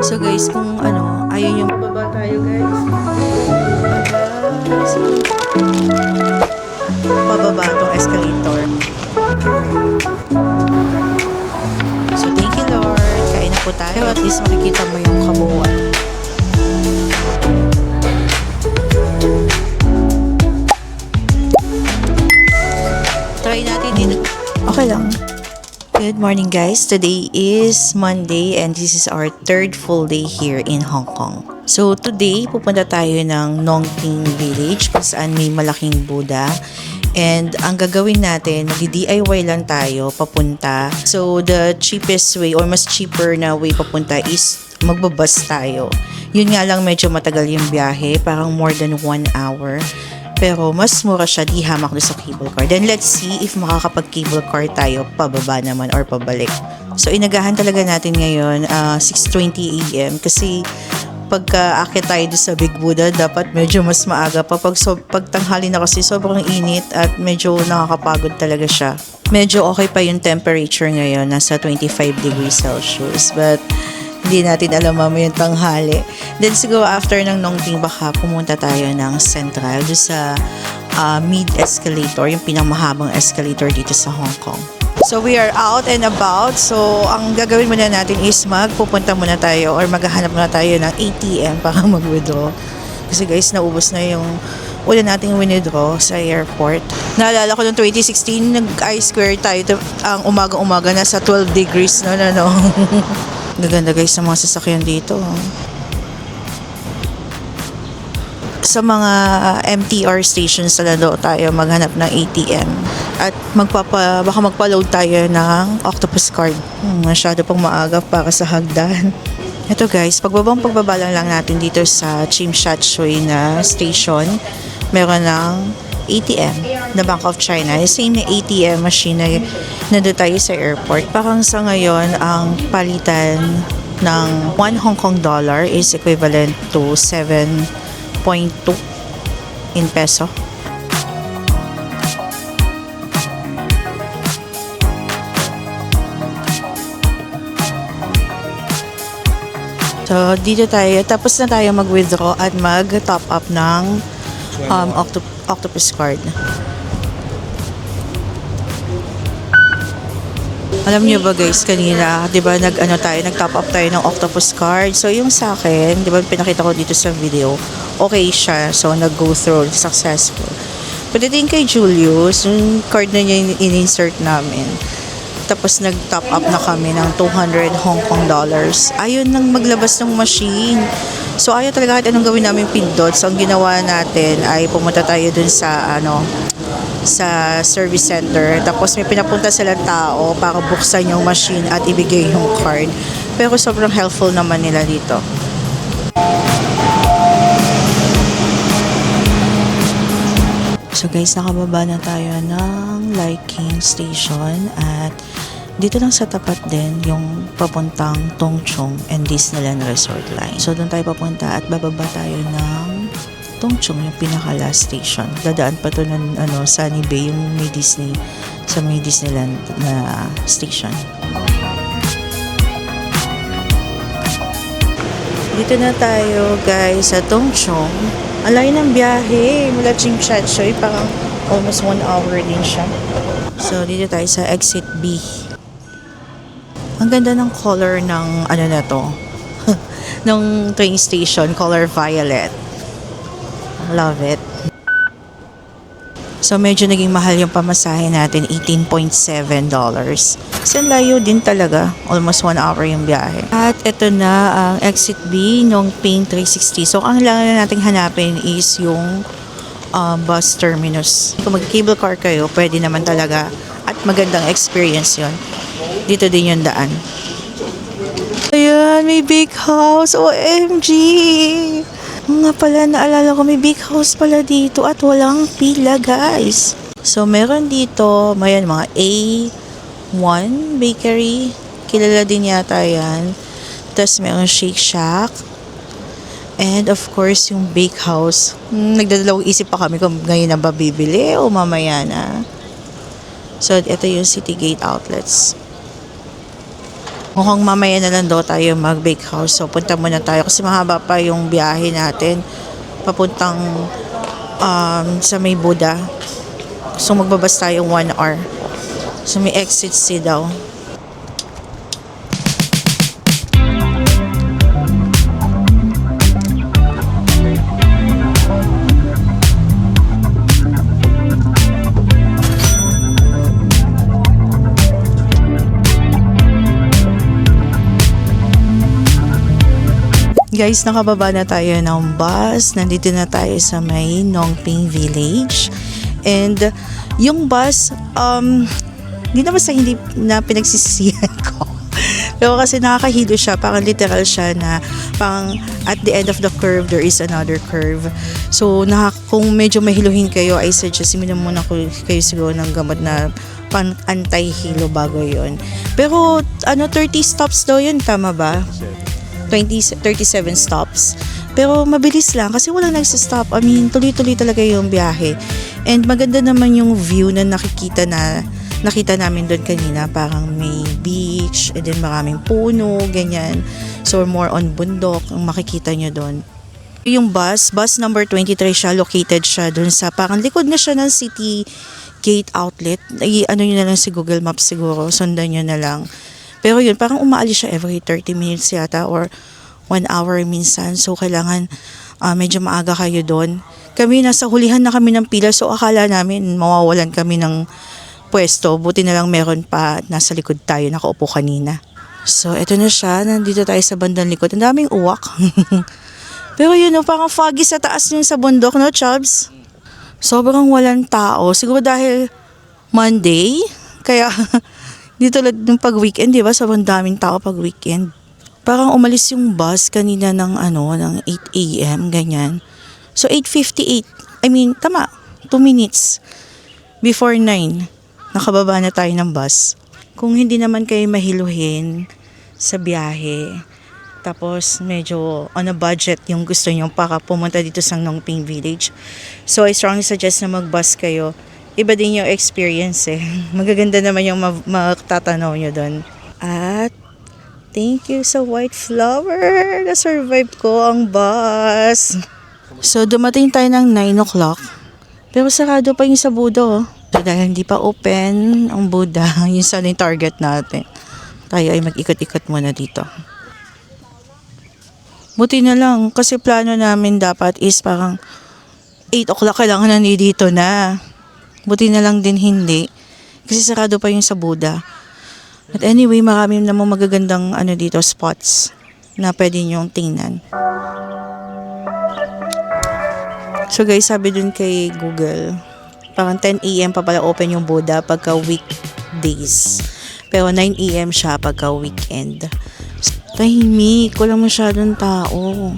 So guys, kung ayun yung baba tayo guys. Pababa tong escalator. So thank you Lord. Kain na po tayo. At least makikita mo yung kabuuan. Try natin din. Okay lang. Good morning guys. Today is Monday and this is our third full day here in Hong Kong. So today pupunta tayo ng Nong Ting Village kung saan may malaking Buddha. And ang gagawin natin, mag-DIY lang tayo papunta. So the cheapest way or mas cheaper na way papunta is magbabas tayo. Yun nga lang medyo matagal yung biyahe, parang more than 1 hour. Pero mas mura siya, di hamak doon sa cable car. Then let's see if makakapag-cable car tayo pababa naman or pabalik. So inagahan talaga natin ngayon 6:20 AM kasi pagka akit tayo doon sa Big Buddha, dapat medyo mas maaga pa. Pag tanghali na kasi sobrang init at medyo nakakapagod talaga siya. Medyo okay pa yung temperature ngayon, nasa 25 degrees Celsius. But hindi natin alam mamayang tanghali. Then siguro after ng Nong Ting baka pumunta tayo ng Central doon sa mid escalator, yung pinakamahabang escalator dito sa Hong Kong. So we are out and about. So ang gagawin muna natin is pupunta muna tayo or maghahanap muna tayo ng ATM para mag-withdraw. Kasi guys, naubos na yung wala nating withdraw sa airport. Naalala ko noong 2016, nag-I-square tayo ang umaga-umaga nasa 12 degrees no. Gaganda guys sa mga sasakyan dito. Sa mga MTR stations na daw tayo maghanap ng ATM. At baka magpa-load tayo ng Octopus card. Masyado pang maaga para sa hagdan. Ito guys, pagbaba lang natin dito sa Tsim Sha Tsui na station. Meron ng ATM na Bank of China. Yung same na ATM machine na nandun tayo sa airport. Parang sa ngayon, ang palitan ng 1 Hong Kong dollar is equivalent to 7.2 in peso. So, dito tayo. Tapos na tayo mag-withdraw at mag-top up ng Octopus card. Alam niyo ba guys, kanina, 'di ba, nag-top up tayo ng Octopus card. So yung sa akin, 'di ba, pinakita ko dito sa video, okay siya. So nag-go through, successful. Pwede din kay Julius, yung card na niya in-insert namin. Tapos nag-top up na kami ng 200 Hong Kong dollars. Ayun nang maglabas ng machine. So ayaw talaga kahit anong gawin namin pindot. So ang ginawa natin ay pumunta tayo dun sa sa service center. Tapos may pinapunta silang tao para buksan yung machine at ibigay yung card. Pero sobrang helpful naman nila dito. So guys, nakababa na tayo ng Lai King Station at dito lang sa tapat din yung papuntang Tung Chung and Disneyland Resort Line. So doon tayo papunta at bababa tayo ng Tung Chung, yung pinaka-last station. Dadaan pa to ng Sunny Bay, yung may Disney, sa may Disneyland na station. Dito na tayo guys sa Tung Chung. Ang layo ng biyahe mula Tsim Sha Tsui, parang almost 1 hour din siya. So dito tayo sa exit B. Ang ganda ng color ng na to ng train station, color violet. Love it. So medyo naging mahal yung pamasahe natin, $18.7. Kasi layo din talaga, almost 1 hour yung biyahe. At ito na ang exit B ng Ping 360. So ang lang nating hanapin is yung bus terminus. Kung mag-cable car kayo, pwede naman talaga at magandang experience yon. Dito din yung daan. Ayan, may big house. OMG! Nga pala, naalala ko, may big house pala dito at walang pila, guys. So, meron dito, mga A1 Bakery. Kilala din yata yan. Tapos, meron Shake Shack. And, of course, yung bake house. Nagdadalawang isip pa kami kung ngayon na ba bibili o mamaya na. So, ito yung City Gate Outlets. Mukhang mamaya na lang daw tayo mag-bake house. So, punta muna tayo kasi mahaba pa yung biyahe natin papuntang sa may Buddha. So, magbabas tayo 1 hour. So, may exit C daw. Guys, nakababa na tayo ng bus. Nandito na tayo sa may Nongping Village. And yung bus, hindi naman sa hindi na pinagsisisihan ko. Pero kasi nakakahilo siya. Parang literal siya na parang at the end of the curve, there is another curve. So, kung medyo mahiluhin kayo, I suggest muna kayo siguro ng gamot na anti-hilo bago yon. Pero 30 stops daw yun, tama ba? 37 stops. Pero mabilis lang kasi walang nagsa-stop. I mean, tuloy-tuloy talaga yung biyahe. And maganda naman yung view na nakita namin doon kanina. Parang may beach, and then maraming puno, ganyan. So, more on bundok ang makikita nyo doon. Yung bus number 23 siya, located siya doon sa parang likod na siya ng City Gate Outlet. Ano nyo na lang si Google Maps siguro, sundan nyo na lang. Pero yun, parang umaalis siya every 30 minutes yata or 1 hour minsan. So, kailangan medyo maaga kayo doon. Kami, nasa hulihan na kami ng pila. So, akala namin mawawalan kami ng pwesto. Buti na lang meron pa nasa likod tayo. Nakaupo kanina. So, eto na siya. Nandito tayo sa bandang likod. Ang daming uwak. Pero yun, parang foggy sa taas yun sa bundok, no, Chubbs? Sobrang walang tao. Siguro dahil Monday. Kaya... Dito tulad ng pag-weekend, di ba? Sobrang daming tao pag-weekend. Parang umalis yung bus kanina ng 8 a.m. ganyan. So 8:58. I mean, tama. 2 minutes before 9. Nakababa na tayo ng bus. Kung hindi naman kayo mahiluhin sa biyahe, tapos medyo on a budget yung gusto nyo para pumunta dito sa Nongping Village. So I strongly suggest na mag-bus kayo. Iba din yung experience eh. Magaganda naman yung matatanaw nyo doon. At thank you sa White Flower. Na-survive ko ang bus. So dumating tayo ng 9 o'clock. Pero sarado pa yung sa Buddha. Oh. So, dahil hindi pa open ang Buddha, yun sana yung target natin. Tayo ay mag-ikot-ikot muna dito. Buti na lang kasi plano namin dapat is parang 8 o'clock kailangan nandito na. Buti na lang din hindi. Kasi sarado pa yung sa Buddha. But anyway, marami namang magagandang dito spots na pwede nyong tingnan. So guys, sabi dun kay Google, parang 10 a.m. pa pala open yung Buddha pagka weekdays. Pero 9 a.m. siya pagka weekend. Tahimik, walang masyadong tao.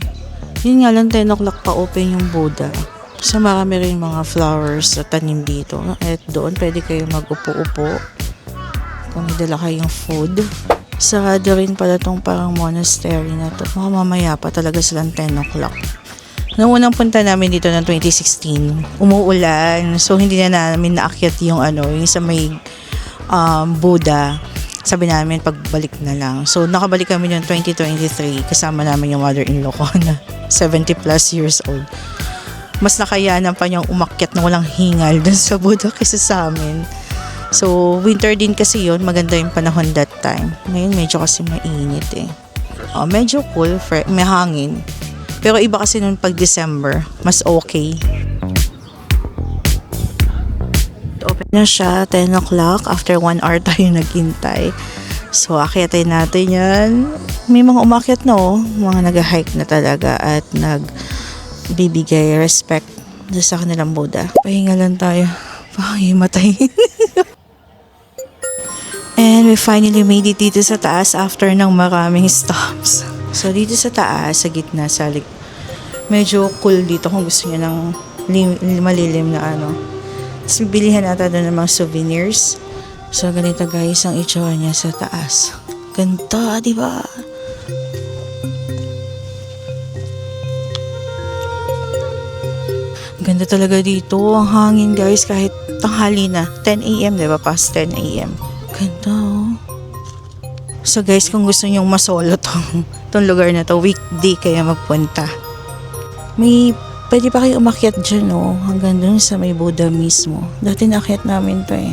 Yun nga lang 10 o'clock pa open yung Buddha. So marami rin mga flowers na tanim dito. At doon pwede kayo mag-upo-upo. Kung dala kayong food. Sarado rin pala tong parang monastery na to. Mamaya pa talaga silang 10 o'clock. Noong unang punta namin dito ng 2016, umuulan. So hindi na namin naakyat yung yung sa may Buddha. Sabi namin pagbalik na lang. So nakabalik kami noong 2023. Kasama namin yung mother-in-law ko na 70 plus years old. Mas nakayanan pa niyang umakyat na walang hingal dun sa Buddha kaysa sa amin. So, winter din kasi yun. Maganda yung panahon that time. Ngayon, medyo kasi mainit eh. Medyo cool, may hangin. Pero iba kasi nun pag December, mas okay. Open na siya, 10 o'clock. After 1 hour tayo naghintay. So, akyatin natin yan. May mga umakyat na mga nag-hike na talaga at bibigay respect sa kanilang Buddha. Pahinga lang tayo. Pahimatay. And we finally made it dito sa taas after ng maraming stops. So dito sa taas, sa gitna, medyo cool dito kung gusto niyo ng malilim na Tapos bibilihan natin doon ng mga souvenirs. So ganito guys ang itsura niya sa taas. Ganda, di ba? Ganda talaga dito. Ang hangin guys, kahit tanghali na. 10 a.m. diba? Past 10 a.m. Ganda oh. So guys, kung gusto nyong masolo tong lugar na to, weekday kaya magpunta. Pwede pa kayo umakyat dyan oh, hanggang dun sa may Buddha mismo. Dati naakyat namin to eh.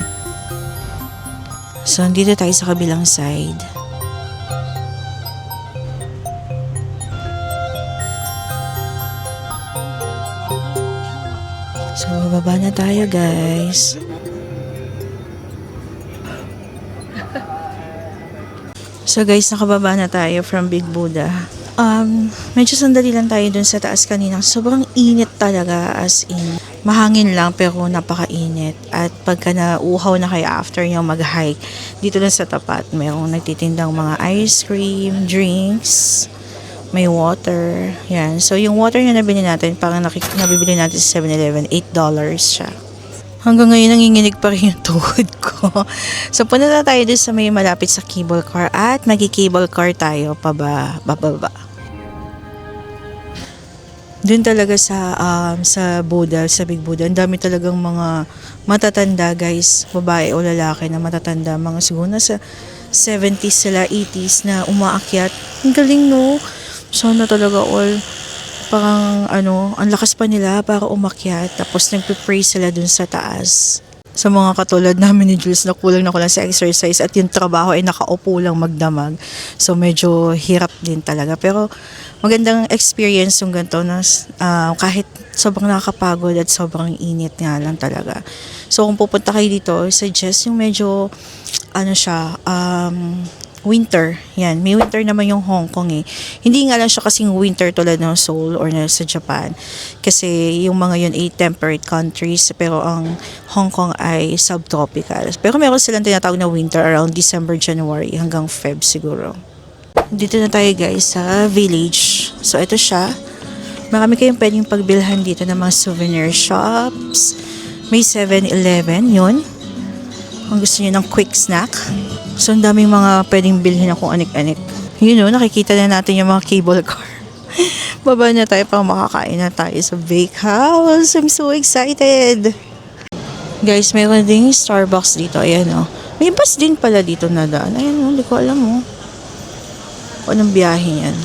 So, dito tayo sa kabilang side. So, bababa na tayo guys. So guys, nakababa na tayo from Big Buddha. Medyo sandali lang tayo dun sa taas kanina. Sobrang init talaga, as in. Mahangin lang pero napakainit. At pagka nauuhaw na kayo after nyo mag-hike, dito lang sa tapat, mayroong nagtitindang mga ice cream, drinks, may water. Yan. So yung water na nabili natin, parang nabibili natin sa 7-Eleven, $8 siya. Hanggang ngayon nanginginig pa rin yung tuhod ko. So punta na tayo dun sa may malapit sa cable car at magi-cable car tayo bababa. Dun talaga sa Buddha, sa Big Buddha, ang dami talagang mga matatanda guys, babae o lalaki na matatanda, mga siguro na sa 70s sila, 80s na umaakyat. Ang galing no? Sana talaga all parang ang lakas pa nila para umakyat, tapos nagpe-pray sila dun sa taas. Sa mga katulad namin ni Jules na kulang sa exercise at yung trabaho ay nakaupo lang magdamag. So medyo hirap din talaga. Pero magandang experience yung ganito na kahit sobrang nakakapagod at sobrang init nga lang talaga. So kung pupunta kayo dito, suggest yung medyo winter. Yan, may winter naman yung Hong Kong eh. Hindi nga lang siya kasing winter tulad ng Seoul or sa Japan. Kasi yung mga yun ay temperate countries, pero ang Hong Kong ay subtropical. Pero meron silang tinatawag na winter around December, January hanggang Feb siguro. Dito na tayo guys sa village. So ito siya. Marami kayong pwedeng pagbilhan dito ng mga souvenir shops. May 7-Eleven, yun. Kung gusto niyo ng quick snack. So, ang daming mga pwedeng bilhin na kung anik-anik. Yun o, nakikita na natin yung mga cable car. Baba na tayo para makakain na tayo sa bake house. I'm so excited! Guys, mayroon ding Starbucks dito. Ayan o. May bus din pala dito na daan. Ayan o, hindi ko alam o. Anong biyahe yan.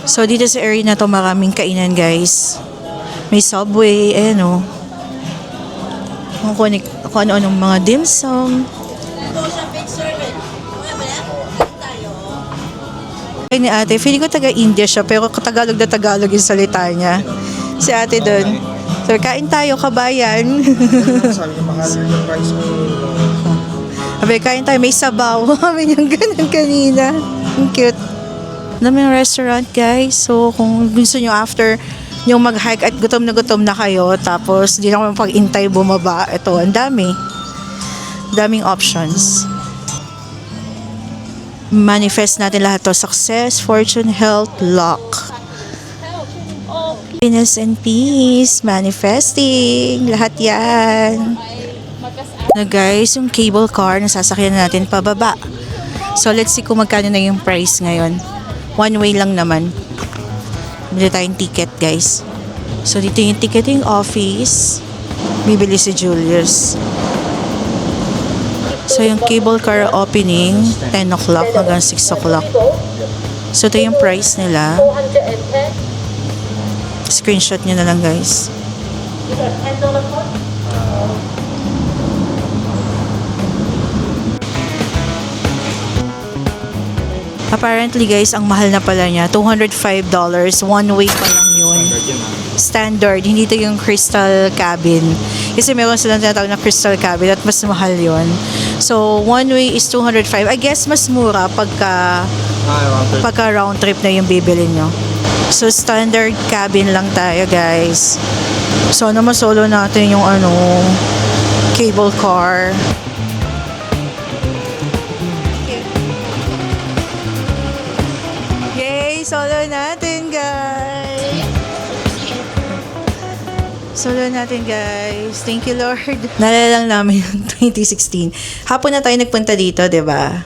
So, dito sa area na to maraming kainan guys. May Subway. Ayan o. Kung ano-anong mga dim sum. Ni ate, feeling ko taga-India siya, pero Tagalog na Tagalog yung salita niya. Si ate doon. So, kain tayo, kabayan. Sabi ko, mahal yung price mo. Sabi, kain tayo, may sabaw. Kami yung ganun kanina. Ang cute. Daming restaurant, guys. So, kung gusto nyo after yung mag-hike at gutom na kayo, tapos di na kayo pag-intay bumaba, ito, ang dami. Daming options. Manifest natin lahat to. Success, fortune, health, luck. Happiness and peace. Manifesting. Lahat yan. Na guys, yung cable car na sasakyan natin pababa. So let's see kung magkano na yung price ngayon. One way lang naman. Bili tayong ticket guys. So dito yung ticketing office. Bibili si Julius. So, yung cable car opening, 10 o'clock hanggang 6 o'clock. So, ito yung price nila. Screenshot nyo na lang, guys. Apparently, guys, ang mahal na pala niya. $205. One way pa lang yun. Standard. Hindi ito yung crystal cabin. Kasi meron silang tinatawag na crystal cabin at mas mahal yun. So, one way is 205. I guess mas mura pagka round trip na yung bibili nyo. So, standard cabin lang tayo, guys. So, masolo natin yung cable car. Yay! Solo natin, guys! Solo natin guys. Thank you Lord. Naalala lang namin yung 2016. Hapon na tayo nagpunta dito, 'di ba?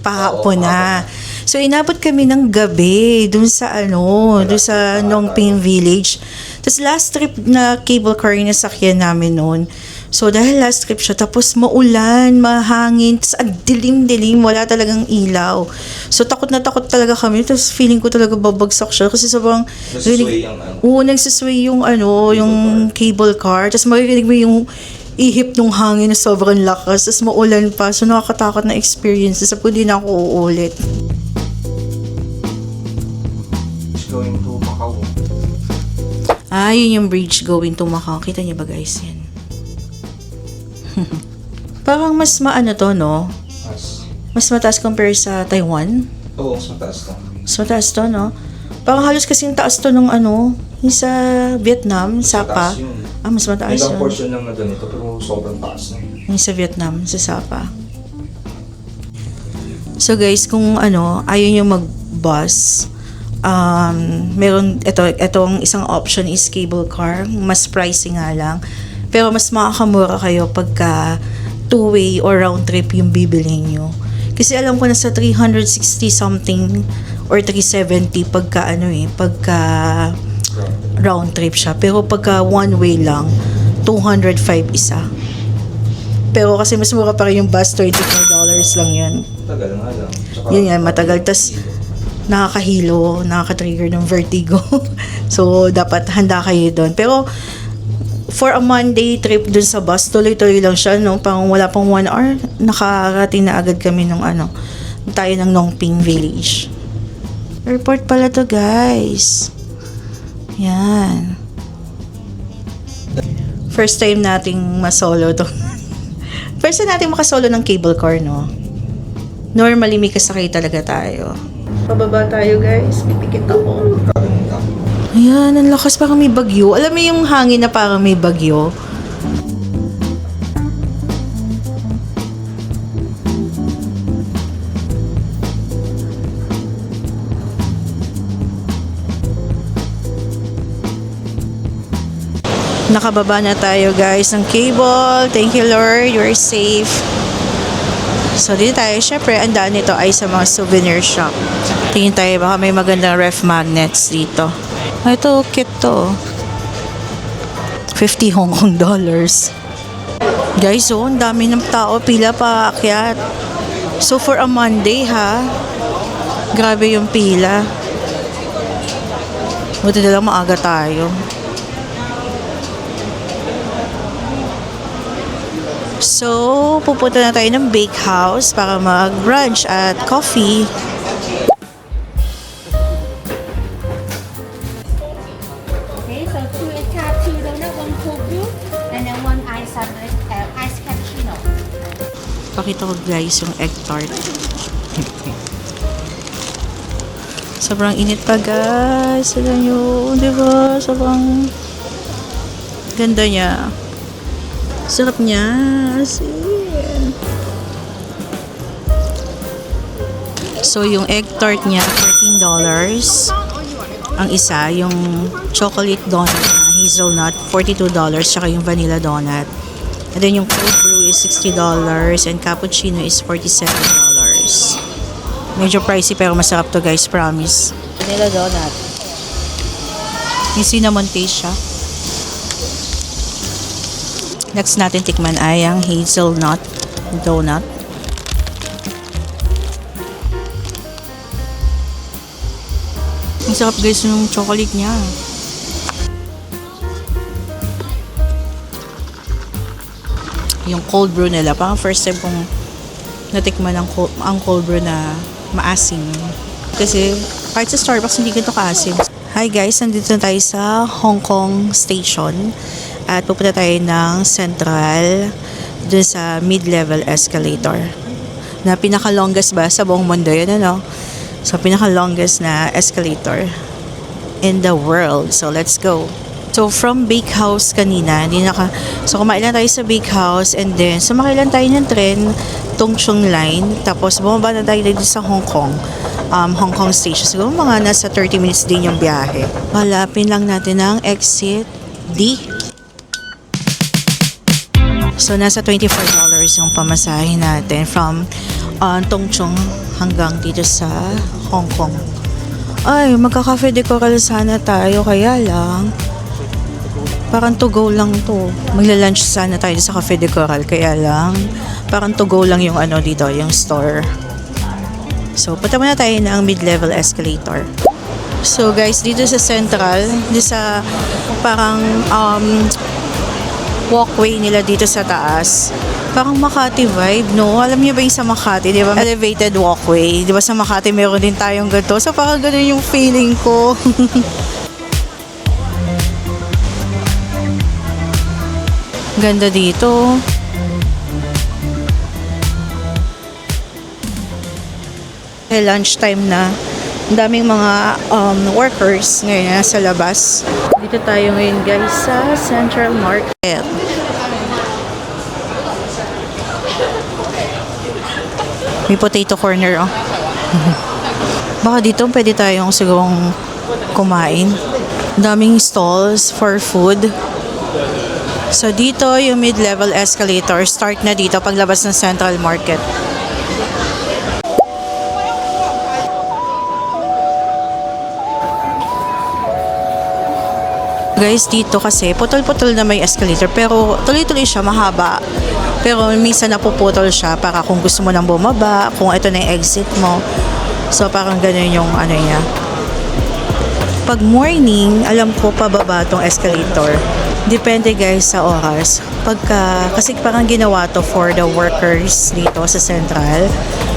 Pahapon na. So inabot kami ng gabi dun sa dun sa Nongping Village. Tapos last trip na cable car na sakyan namin noon, So, dahil last trip siya, tapos maulan, mahangin, tapos ang dilim-dilim, wala talagang ilaw. So, takot na takot talaga kami. Tapos, feeling ko talaga babagsak siya. Kasi sobrang... Nasusway ang ano. Oo, nagsisway yung yung cable car. Tapos, maririnig mo yung ihip ng hangin na sobrang lakas. Tapos, maulan pa. So, nakakatakot na experience. Tapos, hindi na ako uulit. It's going to Macau. Ah, yun yung bridge going to Macau. Kita niyo ba guys yan? Parang mas maano to, no? Mas mataas compare sa Taiwan. Oo, mas mataas to. Mas mataas to, no? Parang halos kasing taas to ng yung sa Vietnam, Sapa. Mataas yun. Ah, mas mataas May ilang yun. portion lang na ganito, pero sobrang taas na. Yung sa Vietnam, sa Sapa. So guys, kung ayaw nyo mag-bus, meron, itong isang option is cable car. Mas pricey nga lang. Pero mas makakamura kayo pagka two-way or round trip yung bibilhin nyo. Kasi alam ko na sa 360 something or 370 pagka pagka round trip siya. Pero pagka one way lang, 205 isa. Pero kasi mas mura pa rin yung bus, $24 lang yun. Tagal nga lang. Tsaka, Yun yan, matagal. Tas nakakahilo, nakaka-trigger ng vertigo. So, dapat handa kayo doon. Pero, for a Monday trip dun sa bus, tuloy-tuloy lang siya, no? Pang wala pang 1 hour, nakarating na agad kami ng tayo ng Nongping Village. Airport pala to, guys. Yan. First time nating masolo to. First time nating makasolo ng cable car, no? Normally, may kasakay talaga tayo. Pababa tayo, guys. Pipikit ako. Ayan, ang lakas, parang may bagyo. Alam mo yung hangin na parang may bagyo? Nakababa na tayo, guys, ng cable. Thank you, Lord. You're safe. So, dito tayo. Syempre, ang daan nito ay sa mga souvenir shop. Tingin tayo, baka may magandang ref magnets dito. Ito, kit to. 50 Hong Kong dollars. Guys, ang dami ng tao. Pila pa akyat. So, for a Monday, ha? Grabe yung pila. Buti na lang maaga tayo. So, pupunta na tayo ng bakehouse para mag-brunch at coffee. Okay, so 2 egg cappuccino donut, 1 cold brew, and then 1 ice cappuccino. Pakita ko guys yung egg tart. Sobrang init pa guys. Alam nyo, diba? Sobrang ganda niya. Sarap niya. Asin. So, yung egg tart niya, $13. Ang isa, yung chocolate donut na hazelnut, $42. Tsaka yung vanilla donut. And then, yung cold brew is $60. And cappuccino is $47. Medyo pricey pero masarap to guys, promise. Vanilla donut. Yung cinnamon taste siya. Next natin tikman ay ang hazelnut donut. Ang sarap guys yung chocolate niya. Yung cold brew nila, parang first time kong natikman ang cold brew na maasim. Kasi kahit sa Starbucks hindi ganito kaasim. Hi guys, nandito na tayo sa Hong Kong Station. At pupunta tayo ng Central dun sa mid-level escalator na pinaka-longest ba sa buong mundo yun, so pinaka-longest na escalator in the world. So let's go. So from Bakehouse kanina, so kumain lang tayo sa Bakehouse and then sumakay lang tayo ng tren Tung Chung Line, tapos bumaba na tayo dito sa Hong Kong Station. Siguro mga nasa 30 minutes din yung biyahe. Malapin lang natin ang exit D. So, nasa $24 yung pamasahe natin from Tung Chung hanggang dito sa Hong Kong. Ay, magka-cafe de coral sana tayo, kaya lang Parang to go lang to. Magla-lunch sana tayo sa Cafe de Coral, kaya lang parang to go lang yung ano dito, yung store. So, punta muna tayo ng mid-level escalator. So guys, dito sa Central, dito sa parang walkway nila dito sa taas. Parang Makati vibe, no? Alam niyo ba yung sa Makati, di ba? Elevated walkway. Di ba sa Makati meron din tayong ganito? So parang ganun yung feeling ko. Ganda dito. Lunchtime na. Ang daming mga workers ngayon sa labas. Dito tayo ngayon guys sa Central Market. May potato corner oh. Baka dito pwede tayong sigurong kumain. Ang daming stalls for food. So dito yung mid-level escalator, start na dito paglabas ng Central Market. Guys, dito kasi putol-putol na may escalator pero tuloy-tuloy siya, mahaba. Pero minsan napuputol siya para kung gusto mo nang bumaba, kung ito na yung exit mo. So parang ganun yung ano niya. Pag morning, alam ko pababa tong escalator. Depende guys sa oras. Kasi parang ginawa to for the workers dito sa Central.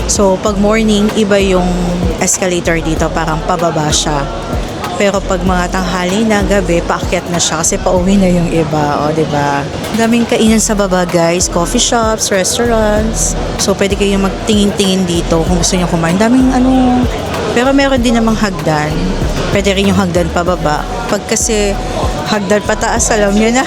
So pag morning, iba yung escalator dito, parang pababa siya. Pero pag mga tanghali na gabi, paakyat na siya kasi pauwi na yung iba, o diba? Daming kainan sa baba guys, coffee shops, restaurants. So pwede kayong magtingin-tingin dito kung gusto niyo kumain. Daming ano, pero meron din namang hagdan. Pwede rin yung hagdan pababa. Pag kasi hagdan pataas, alam niyo na.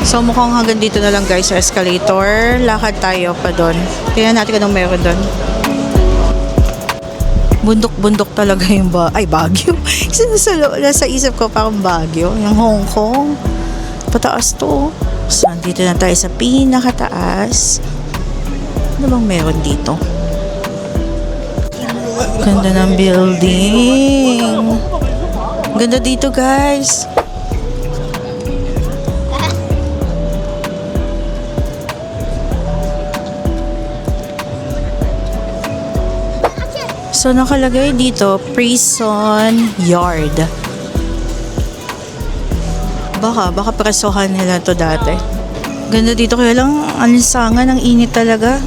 So mukhang hanggang dito na lang guys sa escalator. Lakad tayo pa doon. Tingnan natin kung anong meron doon. Bundok-bundok talaga yung Baguio. Nasa isip ko parang Baguio. Yung Hong Kong. Pataas to. So dito na tayo sa pinakataas. Ano bang meron dito? Ganda ng building. Ganda dito guys. So, nakalagay dito, Prison Yard. Baka presohan nila to dati. Ganda dito, kaya lang, alinsangan, ang init talaga.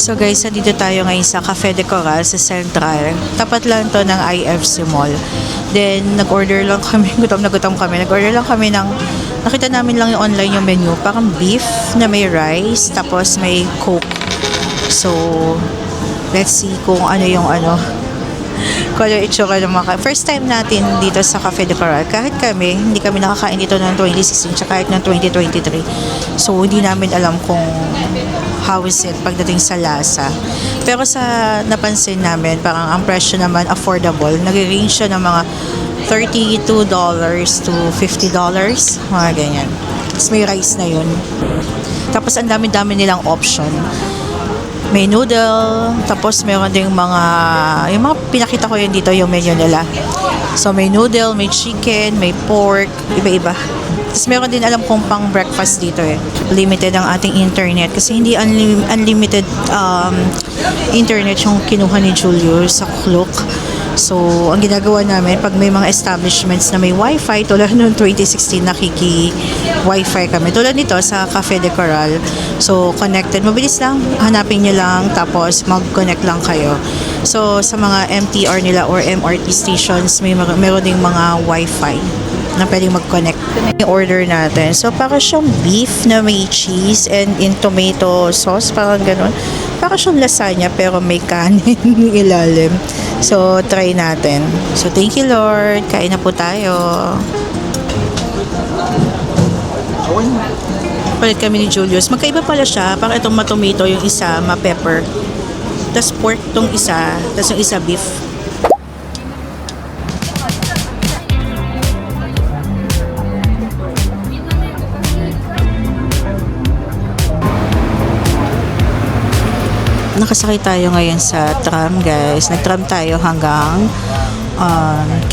So guys, dito tayo ngayon sa Cafe de Coral sa Central. Tapat lang to ng IFC Mall. Then, nag-order lang kami, gutom na gutom kami. Nag-order lang kami ng, nakita namin lang yung online yung menu. Parang beef na may rice, tapos may Coke. So, let's see kung ano yung ano. Kung ano yung itsura ng mga. First time natin dito sa Cafe de Coral. Kahit kami, hindi kami nakakain dito noong 2016, tsaka kahit noong 2023. So, hindi namin alam kung how is it pagdating sa lasa. Pero sa napansin namin, parang ang presyo naman affordable. Nag-range siya ng mga $32 to $50. Mga ganyan. Tapos may rice na yun. Tapos ang dami-dami nilang option. May noodle, tapos meron ding yung mga pinakita ko yun dito, yung menu nila. So may noodle, may chicken, may pork, iba-iba. Tapos meron din alam kong pang breakfast dito eh. Limited ang ating internet kasi hindi unlimited internet yung kinuha ni Julius sa Klook. So, ang ginagawa namin, pag may mga establishments na may wifi, tulad noong 2016, nakiki-wifi kami. Tulad nito sa Cafe de Coral. So, connected. Mabilis lang. Hanapin nyo lang, tapos mag-connect lang kayo. So, sa mga MTR nila or MRT stations, meron ding mga wifi na pwedeng mag-connect. Ito yung order natin. So, para siyang beef na may cheese and in tomato sauce, parang ganun. Para siyang lasagna pero may kanin ilalim. So, try natin. So, thank you Lord. Kain na po tayo. Okay na. Palit kami ni Julius. Magkaiba pala siya. Parang itong ma-tomato, yung isa ma-pepper. Tapos pork tong isa. Tapos yung isa beef. Nakasakay tayo ngayon sa tram, guys. Nag-tram tayo hanggang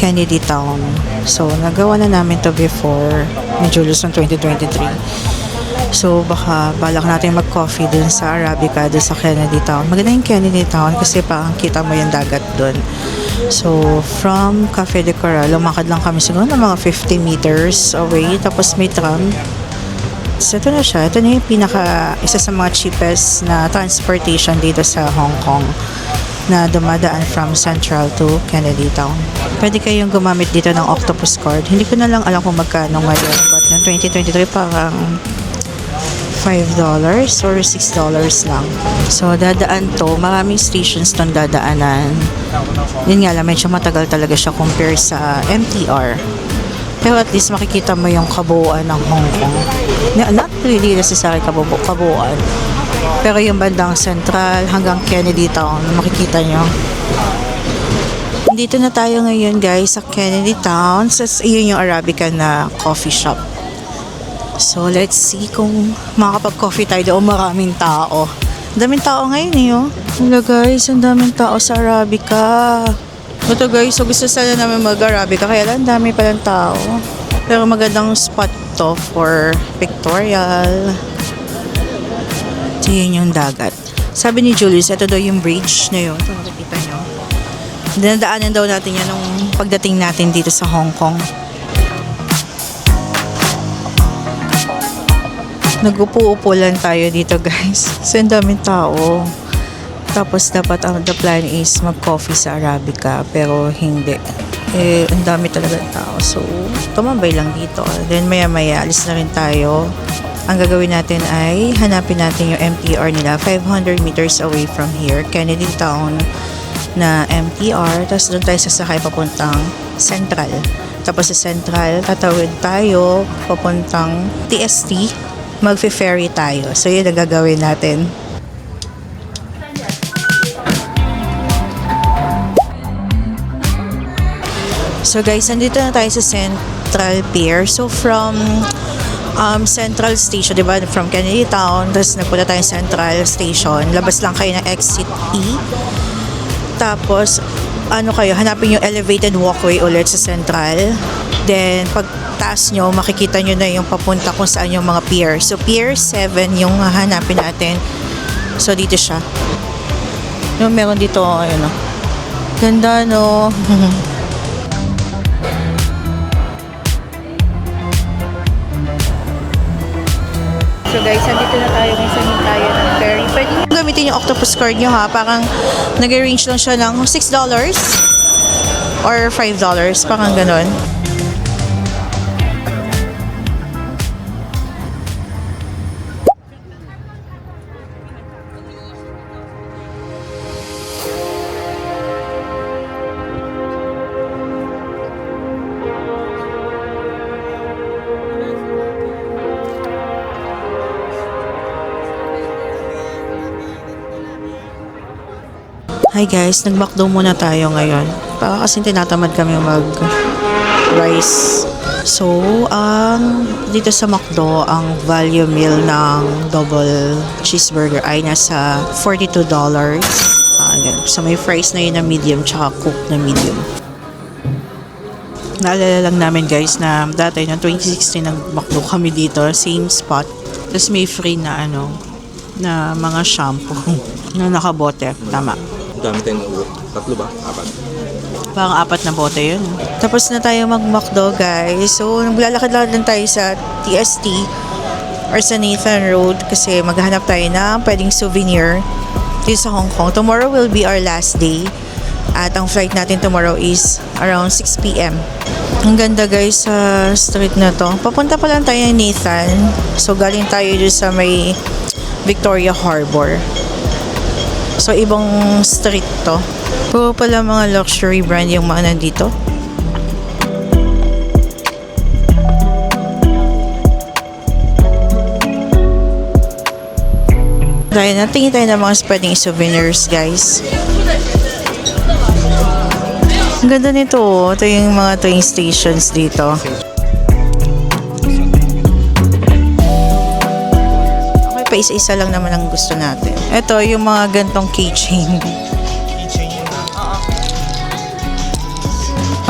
Kennedy Town. So, nagawa na namin to before ni Julius ng 2023. So, baka balak natin mag-coffee dun sa Arabica, dun sa Kennedy Town. Maganda yung Kennedy Town kasi parang kita mo yung dagat dun. So, from Cafe de Coral, lumakad lang kami siguro ng mga 50 meters away. Tapos may tram. So, ito na siya. Ito na yung isa sa mga cheapest na transportation dito sa Hong Kong na dumadaan from Central to Kennedy Town. Pwede kayong gumamit dito ng Octopus card. Hindi ko na lang alam kung magkano ngayon. But noong 2023 parang $5 or $6 lang. So, dadaan to. Maraming stations tong dadaanan. Yun nga lang, medyo matagal talaga siya compare sa MTR. Pero at least makikita mo yung kabuuan ng Hong Kong. Not really necessary kabuuan. Pero yung bandang Central hanggang Kennedy Town, makikita nyo. Dito na tayo ngayon, guys, sa Kennedy Town. So, yun yung Arabica na coffee shop. So, let's see kung makakapag-coffee tayo doon. Maraming tao. Daming tao ngayon eh, oh. Hello guys, ang daming tao sa Arabica. Ito guys, so gusto sana namin mag-Arabica, kaya lang dami palang tao. Pero magandang spot to for pictorial. So, yun yung dagat. Sabi ni Julius, ito daw yung bridge na yun. Ito, nakikita nyo. Dinadaanan daw natin yan nung pagdating natin dito sa Hong Kong. Nag-upo-upo lang tayo dito guys. So, ang daming tao. Tapos dapat the plan is mag-coffee sa Arabica, pero hindi. Ang dami talaga ng tao. So, tumambay lang dito. Then maya-maya, alis na rin tayo. Ang gagawin natin ay hanapin natin yung MTR nila 500 meters away from here, Kennedy Town na MTR. Tapos doon tayo sasakay papuntang Central. Tapos sa Central, tatawid tayo papuntang TST. Mag-ferry tayo. So, yun ang gagawin natin. So guys, nandito na tayo sa Central Pier. So from Central Station, diba? From Kennedy Town, tapos nagpunta tayo sa Central Station. Labas lang kayo ng exit E. Tapos, hanapin yung elevated walkway ulit sa Central. Then, pag taas nyo, makikita nyo na yung papunta kung saan yung mga pier. So, Pier 7 yung hanapin natin. So, dito siya. Meron dito, ayun o. Ganda, no? So guys, nandito na tayo ngayon sa tayo ng ferry. Pwede nyo gamitin yung Octopus card nyo ha. Parang nag-arrange lang siya ng $6 or $5. Parang ganon. Hi guys, nag-McDo muna tayo ngayon. Para kasi tinatamad kami mag-rice. So, dito sa McDo, ang value meal ng double cheeseburger ay nasa $42. So, may fries na yun na medium tsaka coke na medium. Naalala lang namin guys na dati noong 2016 nag-McDo kami dito, same spot. Tapos may free na na mga shampoo na nakabote. Tama. Dami tayong ulo. 3 ba? 4. Parang 4 na bote yun. Tapos na tayo mag-McDo, guys. So, naglalakad-lakad lang tayo sa TST or sa Nathan Road kasi maghahanap tayo ng pwedeng souvenir dito sa Hong Kong. Tomorrow will be our last day. At ang flight natin tomorrow is around 6 p.m. Ang ganda, guys, sa street na to. Papunta pa lang tayo ng Nathan. So, galing tayo dito sa may Victoria Harbor. So, ibang street to. Puro pala mga luxury brand yung mga nandito. Dahil natingin tayo ng mga pwedeng souvenirs, guys. Ang ganda nito, oh. Ito yung mga train stations dito. Okay, pa isa-isa lang naman ang gusto natin. Ito, yung mga gantong keychain.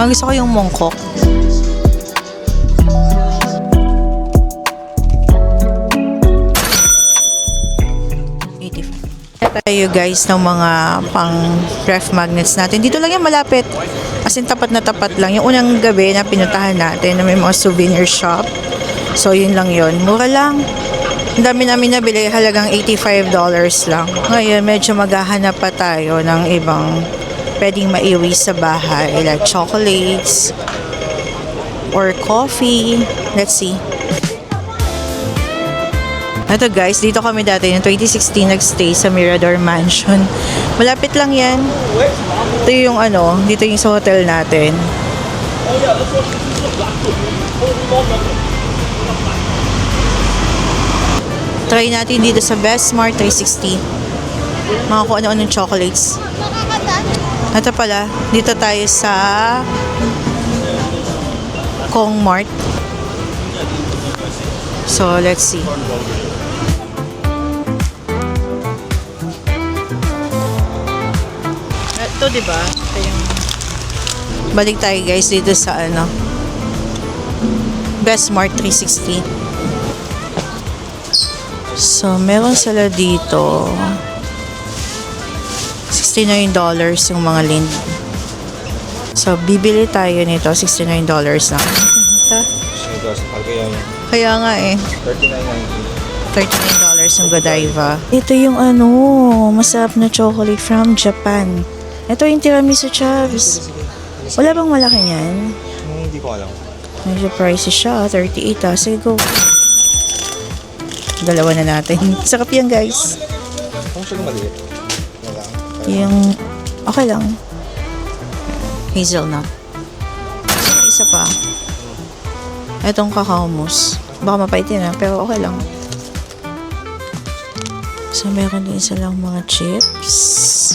Ang gusto ko yung mongkok. Tayo guys ng mga pang ref magnets natin. Dito lang yan malapit. As in tapat na tapat lang. Yung unang gabi na pinuntahan natin na may mga souvenir shop. So yun lang yun. Mura lang. Ang dami namin nabili. Halagang $85 lang. Ngayon medyo maghahanap pa tayo ng ibang pwedeng maiwi sa bahay. Like chocolates or coffee. Let's see. Ito guys, dito kami dati yung 2016 nagstay sa Mirador Mansion. Malapit lang yan. Ito yung ano, dito yung sa hotel natin. Try natin dito sa Best Smart 360. Mga kung ano-anong chocolates. Ito pala, dito tayo sa Kong Mart. So, let's see. Ito, diba? Ito yung... Balik tayo guys dito sa ano. Best Smart 360. So, meron sila dito. $69 yung mga lind. So, bibili tayo nito. $69 lang. Ito. Kaya nga eh. $39 yung Godiva. Ito yung ano, masarap na chocolate from Japan. Ito yung tiramisu Chavs. Wala bang malaki niyan? Hindi ko alam. Medyo pricey siya, 38 ah. Sige, go. Dalawa na natin. Sarap yan, guys. Kung siya maliit. Wala. Yung, okay lang. Hazelnut. Isa pa. Itong cacao mousse. Baka mapait yan pero okay lang. So, meron din silang mga chips.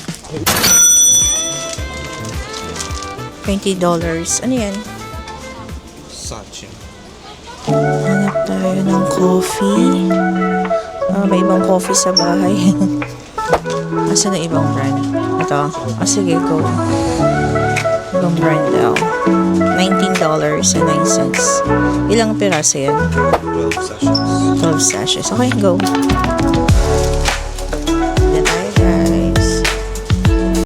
$20. Ano yan? Sachi. Hanap tayo ng coffee. May ibang coffee sa bahay. Asa na ibang brand? Ito. Sige, go. Ibang brand daw. $19.09. Ilang piraso yan? 12 sachets. 12 sachets. Okay, go.